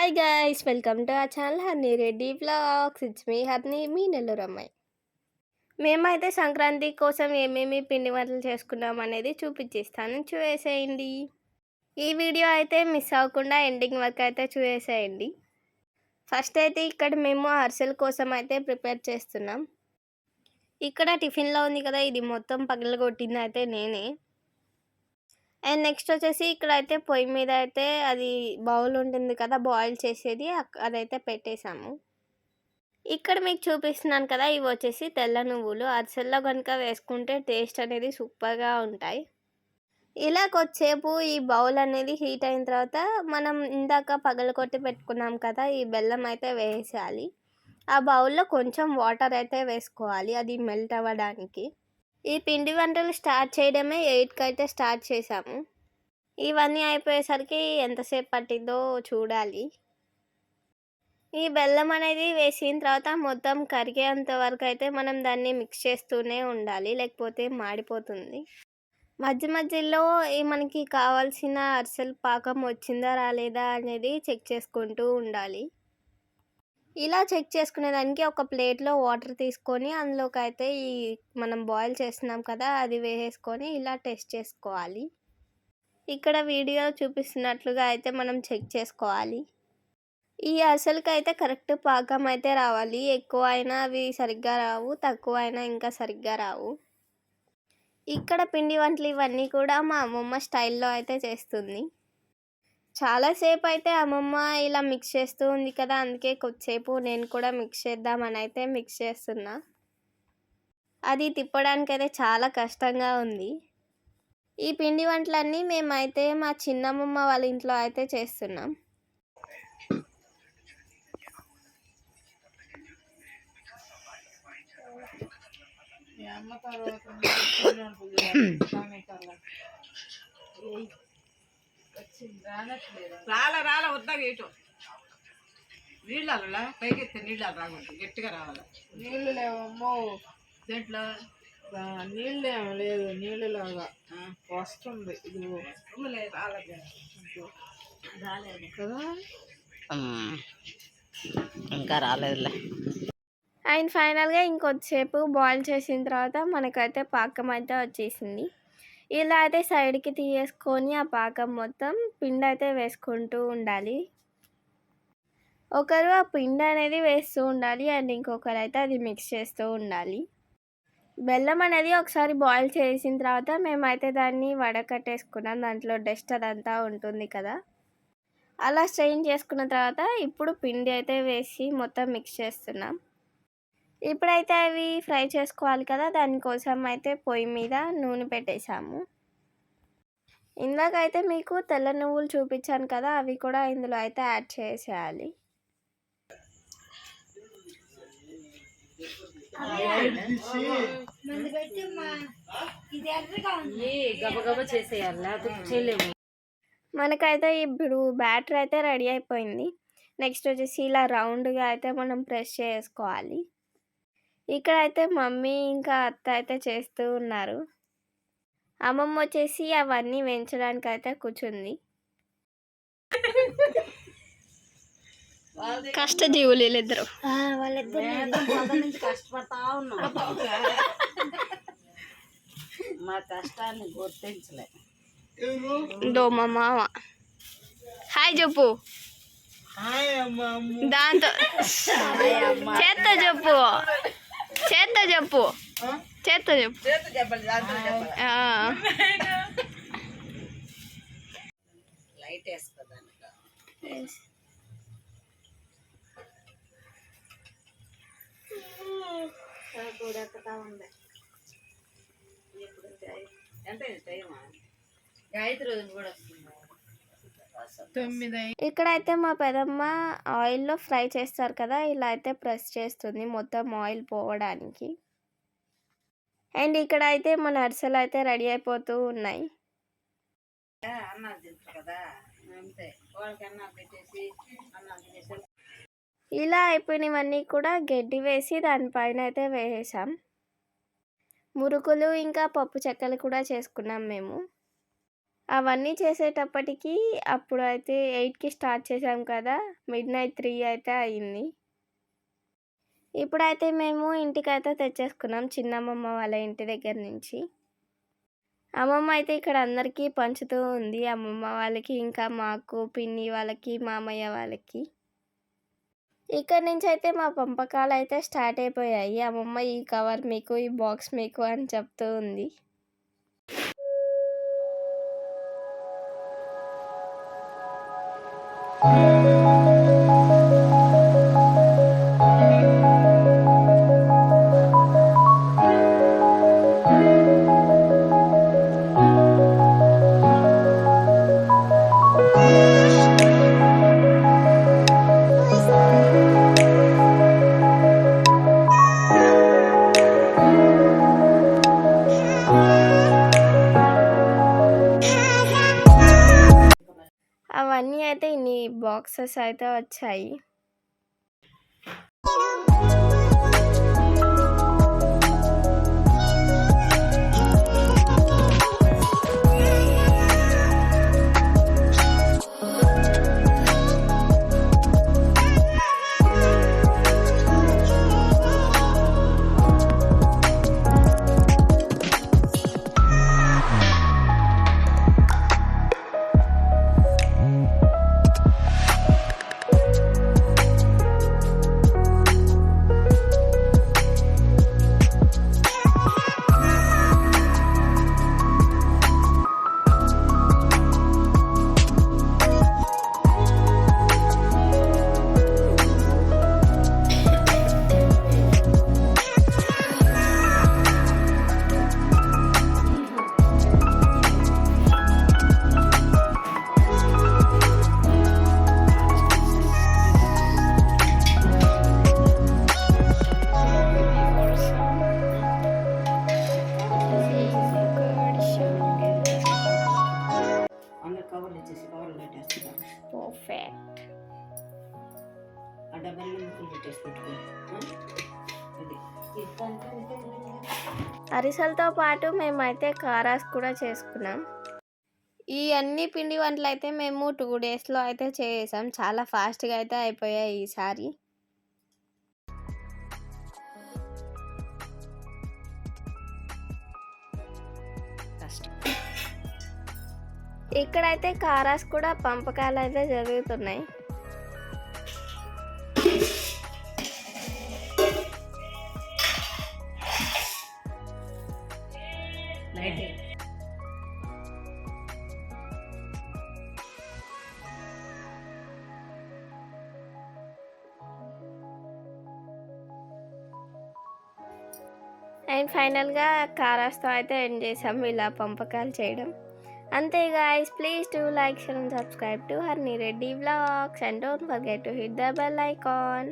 Hi guys, welcome to our channel Honey Reddy vlogs. It's me Honey, మీ నెల్లూరు అమ్మాయి. మేమైతే సంక్రాంతి కోసం ఏమేమి పిండి వంటలు చేసుకున్నాం అనేది చూపించేస్తాను, చూసేయండి. ఈ వీడియో అయితే మిస్ అవ్వకుండా ఎండింగ్ వరకు అయితే చూసేయండి. ఫస్ట్ అయితే ఇక్కడ మేము అరిసెల కోసం అయితే ప్రిపేర్ చేస్తున్నాం. ఇక్కడ టిఫిన్లో ఉంది కదా, ఇది మొత్తం పగలగొట్టింది అయితే నేనే. అండ్ నెక్స్ట్ వచ్చేసి ఇక్కడైతే పొయ్యి మీద అయితే అది బౌల్ ఉంటుంది కదా, బాయిల్ చేసేది, అదైతే పెట్టేశాము. ఇక్కడ మీకు చూపిస్తున్నాను కదా, ఇవి వచ్చేసి తెల్ల నువ్వులు. అరిసెల్లో కనుక వేసుకుంటే టేస్ట్ అనేది సూపర్గా ఉంటాయి. ఇలా కొద్దిసేపు ఈ బౌల్ అనేది హీట్ అయిన తర్వాత మనం ఇందాక పగలగొట్టి పెట్టుకున్నాం కదా, ఈ బెల్లం అయితే వేసేయాలి. ఆ బౌల్లో కొంచెం వాటర్ అయితే వేసుకోవాలి, అది మెల్ట్ అవ్వడానికి. ఈ పిండి వంటలు స్టార్ట్ చేయడమే 8కి అయితే స్టార్ట్ చేసాము. ఇవన్నీ అయిపోయేసరికి ఎంతసేపు పట్టిందో చూడాలి. ఈ బెల్లం అనేది వేసిన తర్వాత మొత్తం కరిగేంత వరకు అయితే మనం దాన్ని మిక్స్ చేస్తూనే ఉండాలి, లేకపోతే మాడిపోతుంది. మధ్య మధ్యలో మనకి కావాల్సిన అరిసెల పాకం వచ్చిందా రాలేదా అనేది చెక్ చేసుకుంటూ ఉండాలి. ఇలా చెక్ చేసుకునేదానికి ఒక ప్లేట్లో వాటర్ తీసుకొని అందులోకి అయితే ఈ మనం బాయిల్ చేస్తున్నాం కదా, అది వేసేసుకొని ఇలా టెస్ట్ చేసుకోవాలి. ఇక్కడ వీడియో చూపిస్తున్నట్లుగా అయితే మనం చెక్ చేసుకోవాలి. ఈ అరిసెలకి అయితే కరెక్ట్ పాకం అయితే రావాలి. ఎక్కువ అయినా అవి సరిగ్గా రావు, తక్కువ అయినా ఇంకా సరిగ్గా రావు. ఇక్కడ పిండి వంటలు ఇవన్నీ కూడా మా అమ్మమ్మ స్టైల్లో అయితే చేస్తుంది. చాలాసేపు అయితే అమ్మమ్మ ఇలా మిక్స్ చేస్తూ ఉంది కదా, అందుకే కొద్దిసేపు నేను కూడా మిక్స్ చేద్దామని అయితే మిక్స్ చేస్తున్నా. అది తిప్పడానికైతే చాలా కష్టంగా ఉంది. ఈ పిండి వంటలన్నీ మేమైతే మా చిన్నమ్మమ్మ వాళ్ళ ఇంట్లో అయితే చేస్తున్నాం. రాల వద్దా గేటు నీళ్ళ పైకెత్తే నీళ్ళు రాకూడదు, గట్టిగా రావాలి. నీళ్ళు లేవమ్మో దీంట్లో నీళ్ళు ఏమో లేదు, నీళ్ళు లాగా వస్తుంది. ఇది రాలేదు కదా, ఇంకా రాలేదులే. అండ్ ఫైనల్గా ఇంకొద్దిసేపు బాయిల్ చేసిన తర్వాత మనకైతే పాకం అయితే వచ్చేసింది. ఇలా అయితే సైడ్కి తీసేసుకొని ఆ పాకం మొత్తం పిండి అయితే వేసుకుంటూ ఉండాలి. ఒకరు ఆ పిండి అనేది వేస్తూ ఉండాలి అండ్ ఇంకొకరు అయితే అది మిక్స్ చేస్తూ ఉండాలి. బెల్లం అనేది ఒకసారి బాయిల్ చేసిన తర్వాత మేమైతే దాన్ని వడకట్టేసుకున్నాం, దాంట్లో డస్ట్ అదంతా ఉంటుంది కదా. అలా స్ట్రెయిన్ చేసుకున్న తర్వాత ఇప్పుడు పిండి అయితే వేసి మొత్తం మిక్స్ చేస్తున్నాం. ఇప్పుడైతే అవి ఫ్రై చేసుకోవాలి కదా, దానికోసం అయితే పొయ్యి మీద నూనె పెట్టేశాము. ఇందాకైతే మీకు తెల్ల నువ్వులు చూపించాను కదా, అవి కూడా ఇందులో అయితే యాడ్ చేసేయాలి. గబగబా చేసేయాలి. మనకైతే ఇప్పుడు బ్యాటర్ అయితే రెడీ అయిపోయింది. నెక్స్ట్ వచ్చేసి ఇలా రౌండ్గా అయితే మనం ప్రెస్ చేసుకోవాలి. ఇక్కడైతే మమ్మీ ఇంకా అత్త అయితే చేస్తూ ఉన్నారు. అమ్మమ్మ వచ్చేసి అవన్నీ వేయించడానికి అయితే కూర్చుంది. కష్టజీవులు వీళ్ళిద్దరు. కష్టపడతా ఉన్నాం, మా కష్టాన్ని గుర్తించలే. మా మామ హాయ్ చెప్పు, దాంతో చేత్తో చెప్పు, చేత్తో చెప్పు, చేత్తో చెప్పు. లైట్ వేసుకోదానికి ఎంత టైమా? గాయత్రి రోజు కూడా వస్తుంది. 9. ఇక్కడైతే మా పెదమ్మ ఆయిల్లో ఫ్రై చేస్తారు కదా, ఇలా అయితే ప్రెస్ చేస్తుంది మొత్తం ఆయిల్ పోవడానికి. అండ్ ఇక్కడ అయితే మన అరిసెలు అయితే రెడీ అయిపోతూ ఉన్నాయి. అన్నాలు తింటారు కదా, అంతే వాళ్ళకి అన్నాలు పెట్టేసి అన్నాలు తినేసి ఇలా అయిపోయినవన్నీ కూడా గడ్డి వేసి దానిపైన అయితే వేసేసాం. మురుకులు ఇంకా పప్పు చెక్కలు కూడా చేసుకున్నాం మేము. అవన్నీ చేసేటప్పటికి అప్పుడైతే 8కి స్టార్ట్ చేసాం కదా! మిడ్‌నైట్ 3 అయితే అయింది. ఇప్పుడైతే మేము ఇంటికైతే తెచ్చేసుకున్నాం చిన్నమ్మమ్మ వాళ్ళ ఇంటి దగ్గర నుంచి. అమ్మమ్మ అయితే ఇక్కడ అందరికీ పంచుతూ ఉంది. అమ్మమ్మ వాళ్ళకి, ఇంకా మాకు, పిన్ని వాళ్ళకి, మామయ్య వాళ్ళకి. ఇక్కడి నుంచయితే మా పంపకాలయితే స్టార్ట్ అయిపోయాయి. అమ్మమ్మ ఈ కవర్ మీకు, ఈ బాక్స్ మీకు అని చెప్తూ ఉంది. అవన్నీ అయితే ఇన్ని బాక్సెస్ అయితే వచ్చాయి. అందరు కవర్లు ఇచ్చేసి కవర్లు పెట్టేస్తున్నారు. పర్ఫెక్ట్. ఆ డబ్బాలు ముక్కలు పెట్టేసి పెట్టుకో. ఇది అరిసెలతో పాటు మేమైతే కారాస్ కూడా చేసుకున్నాం. ఈ అన్ని పిండి వంటలు అయితే మేము 2 డేస్‌లో అయితే చేసేసాం. చాలా ఫాస్ట్‌గా అయితే అయిపోయాయి ఈసారి. కష్టం. ఇక్కడైతే కారాస్ కూడా పంపకాలు అయితే జరుగుతున్నాయి. లైట్ అండ్ ఫైనల్‌గా కారాస్‌తో అయితే ఎండ్ చేసాం ఇలా పంపకాలు చేయడం. అంతే guys, please do like, share and subscribe to Honey Reddy vlogs and don't forget to hit the bell icon.